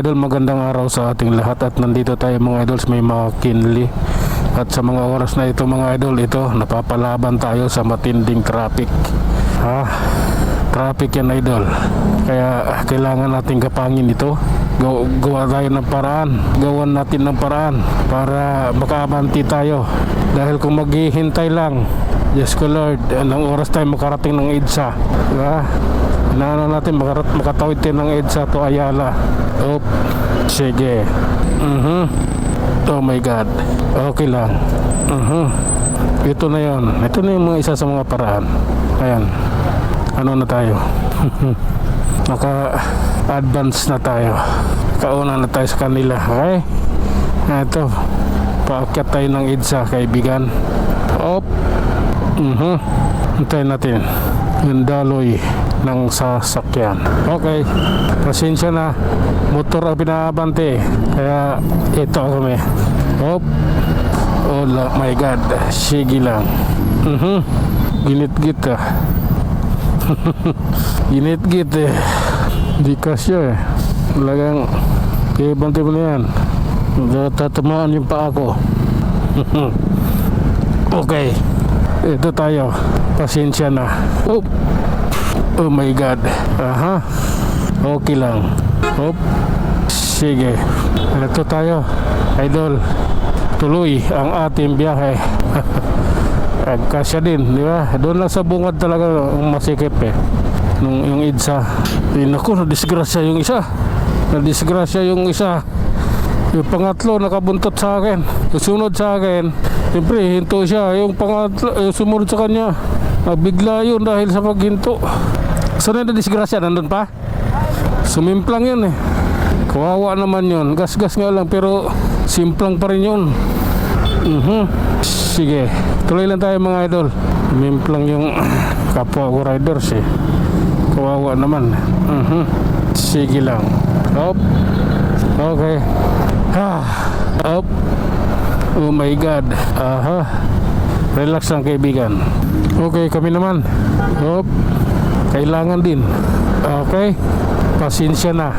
mga idol, magandang araw sa ating lahat at nandito tayo mga idol sa may McKinley. At sa mga oras na ito mga idol, ito napapalaban tayo sa matinding traffic. Traffic yan idol. Kaya kailangan nating kapangin ito. Gawa tayo ng paraan. Gawan natin ng paraan para makaabanti tayo. Dahil kung maghihintay lang, Diyos ko Lord, anong oras tayo makarating ng EDSA? Diba? Inaano natin makatawid tayo ng EDSA to Ayala. Sige. Oh my God. Okay lang. Ito na yon. Ito na yung mga isa sa mga paraan. Ayan. Ano na tayo? Naka-advance na tayo. Kauna na tayo sa kanila. Okay? Ito. Paakyat tayo ng EDSA, kaibigan. Hintayin natin yung daloy ng sasakyan. Okay, pasensya na, motor ang pinaabante, kaya ito kami. Oh my God, sige lang. Ginit-git ginit-git di kasya talagang kibante mo na yan, tatamaan yung paa ko. Okay, ito tayo, pasensya na. Oh my God. Okay lang. Sige. Ito tayo, idol. Tuloy ang ating biyahe. Kasya din, di ba? Doon lang sa bungad talaga masikip yung EDSA. Naku, nadisgrasya yung isa. Yung pangatlo nakabuntot sa akin. Susunod sa akin, siyempre hinto siya. Yung pangatlo sumunod sa kanya, bigla yun dahil sa paghinto. Saan na disgrasya? Nandun pa? Sumimplang yun Kawawa naman yun. Gas-gas nga lang pero simplang pa rin yun. Sige, tuloy lang tayo mga idol. Sumimplang yung kapwa ko riders Kawawa naman. Sige lang. Okay. Oh my God. Relax lang kaibigan. Okay, kami naman. Kailangan din. Okay, pasensya na.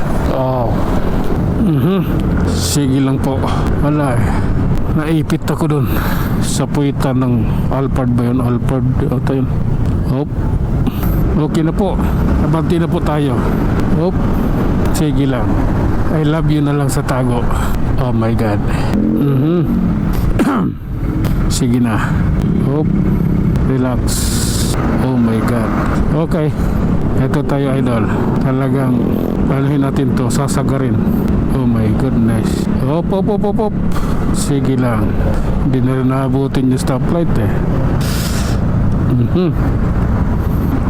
Sige lang po. Wala naipit ako dun sa puwitan ng Alphard ba yun? Alphard ata yun. Okay na po. Nabanti na po tayo. Sige lang. I love you na lang sa tago. Oh my God. Sige na. Relax. Oh my God. Okay. Ito tayo idol. Talagang paluhin natin to. Sasagarin. Oh my goodness. Op. Sige lang. Hindi na rin naabutin yung stoplight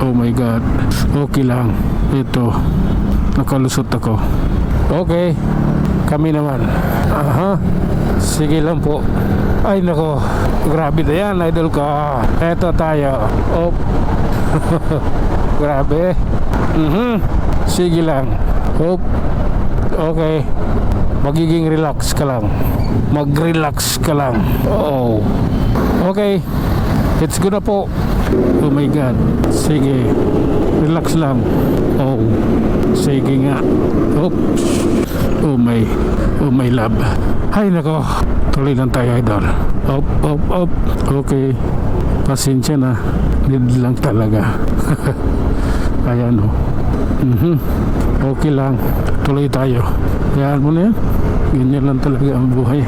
Oh my God. Okay lang. Ito. Nakalusot ako. Okay. Kami naman. Sige lang po. Ay nako. Grabe na yan idol ko. Eto tayo. Grabe. Sige lang. Okay. Magiging relax ka lang. Mag-relax ka lang. Okay. Let's go na po. Oh my God. Sige. Relax lang. Sige nga. Oh my love. Ay nako. Tuloy lang tayo idol. Okay. Pasensya na. Need lang talaga. Ayan Okay lang. Tuloy tayo. Ayan mo na yan. Ganyan lang talaga ang buhay.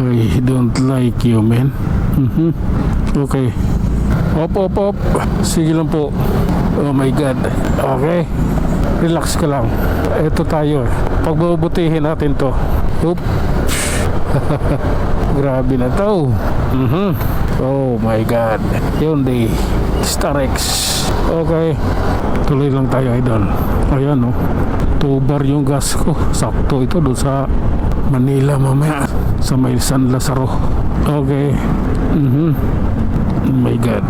I don't like you, man. Okay. Sige lang po. Oh my God. Okay. Relax ka lang. Ito tayo. Pagbubutihin natin to. Grabe na to. Oh my God. Hyundai Starex. Okay. Tuloy lang tayo idol. Ayan 2 bar yung gas ko. Sakto ito doon sa Manila mamaya. Sa may San Lazaro. Okay. Oh my God.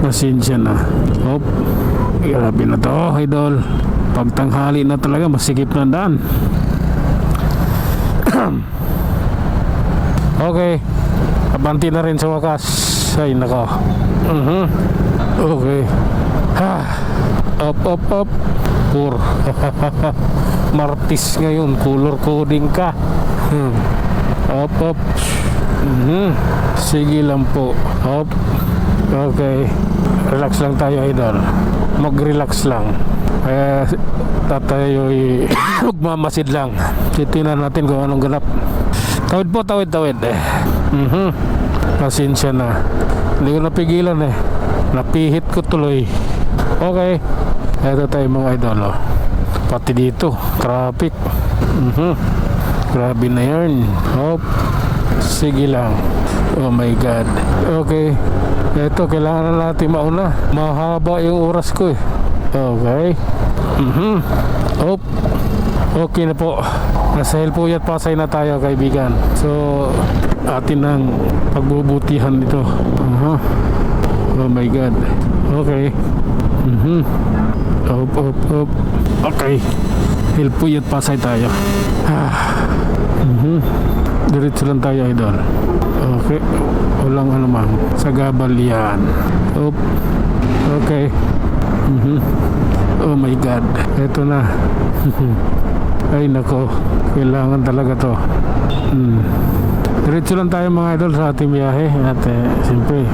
Pasensya na. Grabe na to idol. Pagtanghali na talaga, masikip na daan. Okay. Abanti na rin sa wakas. Ay nako. Okay. Up. 4. Martis ngayon, color coding ka. Up. Sige lang po. Up. Okay. Relax lang tayo, idol. Mag-relax lang. Kaya tatayo'y magmamasid lang. Titingnan natin kung anong ganap. Tawid po, tawid. Pasensya na. Hindi ko napigilan eh. Napihit ko tuloy. Okay. Ito tayo mga idol. Oh. Pati dito, traffic. Grabe na yan. Hop. Sige lang. Oh my God. Okay. Ito, kailangan na natin mauna. Mahaba yung oras ko eh. Okay. Hop. Okay na po. Nasa Hilpuyat Pasay na tayo, kaibigan. So, atin ang pagbubutihan nito. Oh my God. Okay. Up. Okay. Hilpuyat Pasay tayo. Diretso lang tayo, idol. Okay. Walang ano man. Sa gabal yan. Up. Okay. Oh my God. Ito na. Ay nako. Kailangan talaga to. Diretso lang tayo mga idol sa ating biyahe. At siyempre,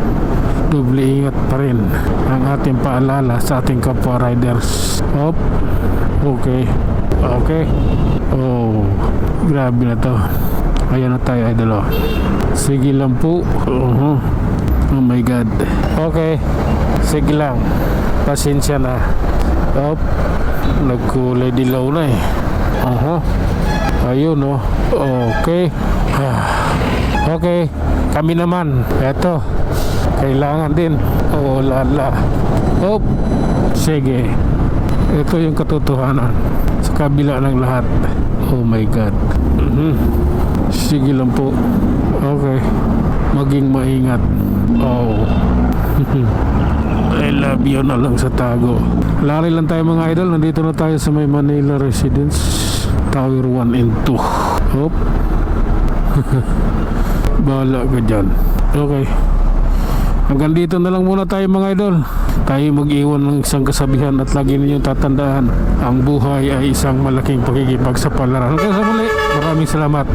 doble ingat pa rin ang ating paalala sa ating kapwa riders. Hop. Okay. Oh, grabe na to. Ayan na tayo, idol. Sige lang po. Oh my God. Okay. Sige lang. Pasensya na. Hop. Nagkulay dilaw na eh. Ayun oh. Okay. Okay. Kami naman. Eto. Kailangan din. Oh lala. Hop. Sige. Ito yung katotohanan sa kabila ng lahat. Oh my God. Sige lang po. Okay. Maging maingat. Oh. I love you na lang sa tago. Lari lang tayo mga idol. Nandito na tayo sa may Manila Residence Tower 1 and 2. Hop. Bahala ka dyan. Okay. Hanggang dito na lang muna tayo mga idol. Tayo mag-iwan ng isang kasabihan at lagi ninyong tatandaan, ang buhay ay isang malaking pakikipagsapalaran. Hanggang sa muli, maraming salamat.